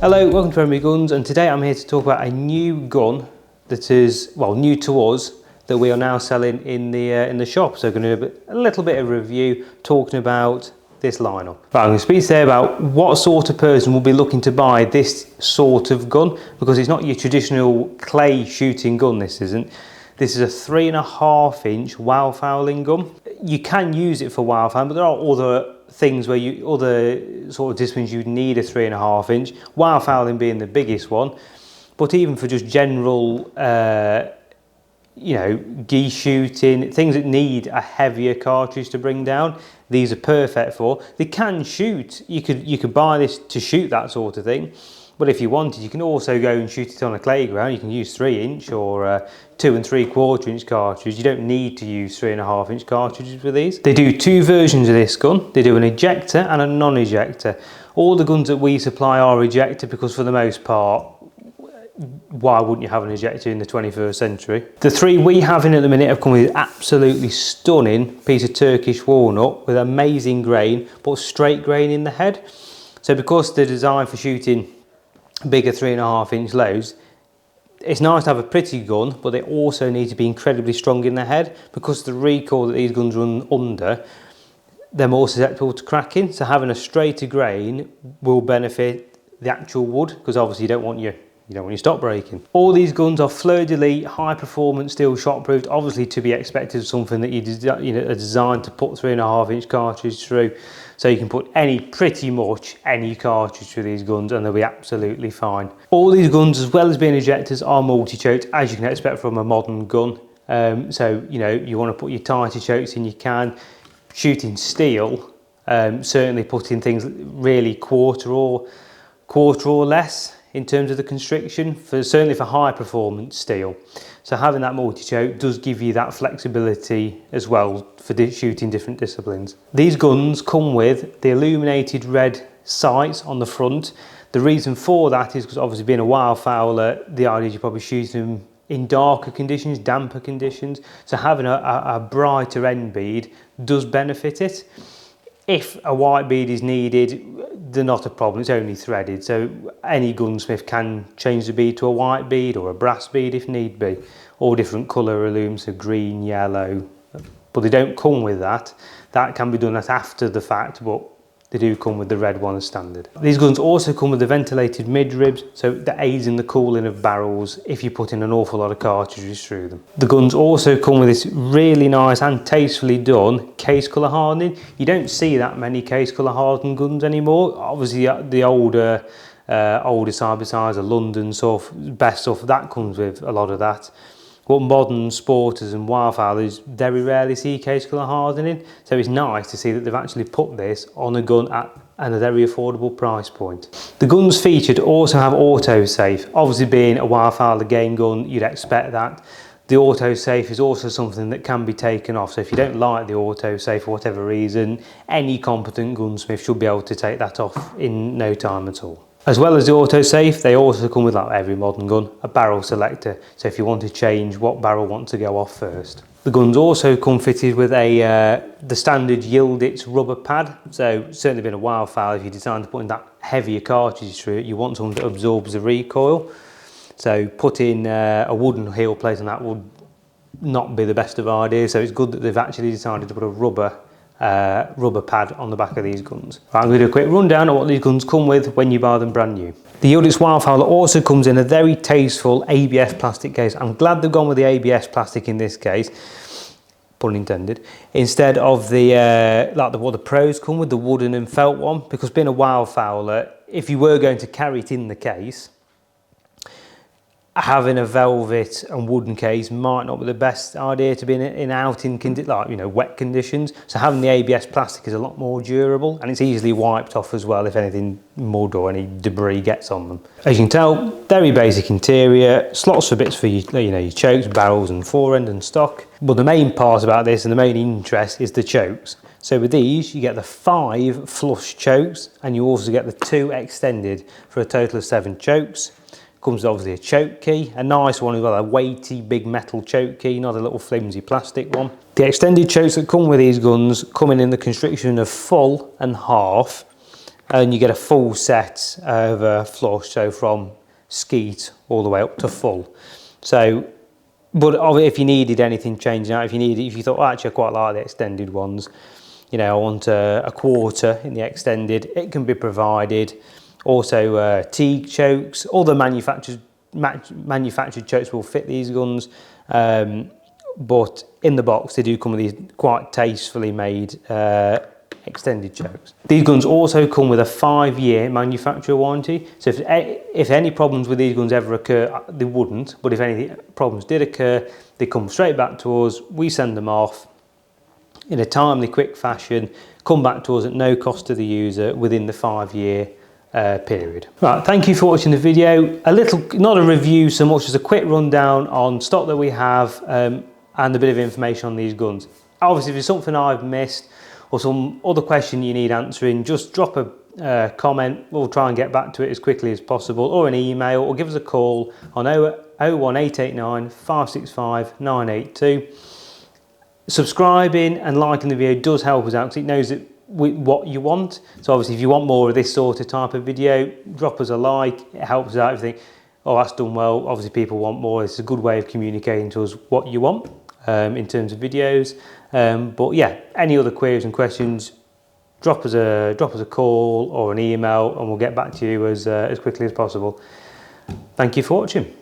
Hello, welcome to Emery Guns, and today I'm here to talk about a new gun that is, well, new to us, that we are now selling in the shop. So I'm going to do a little bit of review talking about this lineup. Right, I'm going to speak today about what sort of person will be looking to buy this sort of gun, because it's not your traditional clay shooting gun. This isn't. This is a 3.5 inch wildfowling gun. You can use it for wildfowling, but there are other things where other sort of disciplines you'd need a 3.5 inch. Wildfowling being the biggest one, but even for just general, geese shooting, things that need a heavier cartridge to bring down, these are perfect for. They can shoot. You could buy this to shoot that sort of thing. But if you wanted, you can also go and shoot it on a clay ground. You can use 3 inch or 2 3/4 inch cartridge. You don't need to use 3.5 inch cartridges with these. They do 2 versions of this gun. They do an ejector and a non-ejector. All the guns that we supply are ejector because for the most part, why wouldn't you have an ejector in the 21st century? The 3 we have in at the minute have come with absolutely stunning piece of Turkish walnut with amazing grain, but straight grain in the head. So because they're designed for shooting bigger 3.5 inch loads, it's nice to have a pretty gun, but they also need to be incredibly strong in the head because the recoil that these guns run under, they're more susceptible to cracking. So having a straighter grain will benefit the actual wood, because obviously you don't want your stock breaking. All these guns are fleur-de-lis, high performance steel shot proofed, obviously to be expected of something that are designed to put 3.5 inch cartridge through. So you can put pretty much any cartridge through these guns and they'll be absolutely fine. All these guns, as well as being ejectors, are multi-choked, as you can expect from a modern gun. So you want to put your tighter chokes in, you can. Shooting steel, certainly putting things really quarter or less in terms of the constriction, certainly for high performance steel. So having that multi-choke does give you that flexibility as well for shooting different disciplines. These guns come with the Illuminated Red Sights on the front. The reason for that is because obviously being a wildfowler, the idea is you're probably shooting them in darker conditions, damper conditions. So having a brighter end bead does benefit it. If a white bead is needed, they're not a problem, it's only threaded. So any gunsmith can change the bead to a white bead or a brass bead if need be. All different colour illums, so green, yellow, but they don't come with that. That can be done after the fact, but they do come with the red one as standard. These guns also come with the ventilated mid-ribs, so that aids in the cooling of barrels if you put in an awful lot of cartridges through them. The guns also come with this really nice and tastefully done case colour hardening. You don't see that many case colour hardened guns anymore. Obviously the older side-by-sides, the London stuff, best stuff, that comes with a lot of that. What modern sporters and wildfowlers very rarely see case colour hardening, so it's nice to see that they've actually put this on a gun at a very affordable price point. The guns featured also have autosave. Obviously being a wildfowler game gun, you'd expect that. The autosave is also something that can be taken off, so if you don't like the autosave for whatever reason, any competent gunsmith should be able to take that off in no time at all. As well as the autosave, they also come with, like every modern gun, a barrel selector. So if you want to change what barrel wants to go off first. The guns also come fitted with the standard Yildiz rubber pad. So certainly being a wildfowler, if you decide to put in that heavier cartridge through it, you want something that absorbs the recoil. So putting a wooden heel plate on that would not be the best of ideas. So it's good that they've actually decided to put a rubber pad on the back of these guns. Right, I'm going to do a quick rundown of what these guns come with when you buy them brand new. The Yildiz Wildfowler also comes in a very tasteful ABS plastic case. I'm glad they've gone with the ABS plastic in this case, pun intended, instead of what the pros come with, the wooden and felt one, because being a wildfowler, if you were going to carry it in the case, having a velvet and wooden case might not be the best idea to be in wet conditions. So having the ABS plastic is a lot more durable, and it's easily wiped off as well if anything mud or any debris gets on them. As you can tell, very basic interior, slots for bits for your chokes, barrels and forend and stock. But the main part about this and the main interest is the chokes. So with these, you get the 5 flush chokes, and you also get the 2 extended for a total of 7 chokes. Comes with obviously a choke key, a nice one as well, a weighty big metal choke key, not a little flimsy plastic one. The extended chokes that come with these guns come in the constriction of full and half, and you get a full set of flush, so from skeet all the way up to full. So, but if you needed anything changing out, if you thought, oh, actually I quite like the extended ones, you know, I want a quarter in the extended, it can be provided. Also Teague chokes, all the manufactured chokes will fit these guns, but in the box they do come with these quite tastefully made extended chokes. These guns also come with a 5-year manufacturer warranty, so if any problems with these guns ever occur, they wouldn't, but if any problems did occur, they come straight back to us, we send them off in a timely, quick fashion, come back to us at no cost to the user within the 5-year period. Right, thank you for watching the video. A little, not a review so much as a quick rundown on stock that we have and a bit of information on these guns. Obviously, if there's something I've missed or some other question you need answering, just drop a comment. We'll try and get back to it as quickly as possible, or an email, or give us a call on 01889 565 982. Subscribing and liking the video does help us out because it knows that what you want. So obviously if you want more of this sort of type of video, drop us a like. It helps us out. If you think, oh, that's done well, obviously people want more. It's a good way of communicating to us what you want in terms of videos. But yeah, any other queries and questions, drop us a call or an email and we'll get back to you as quickly as possible. Thank you for watching.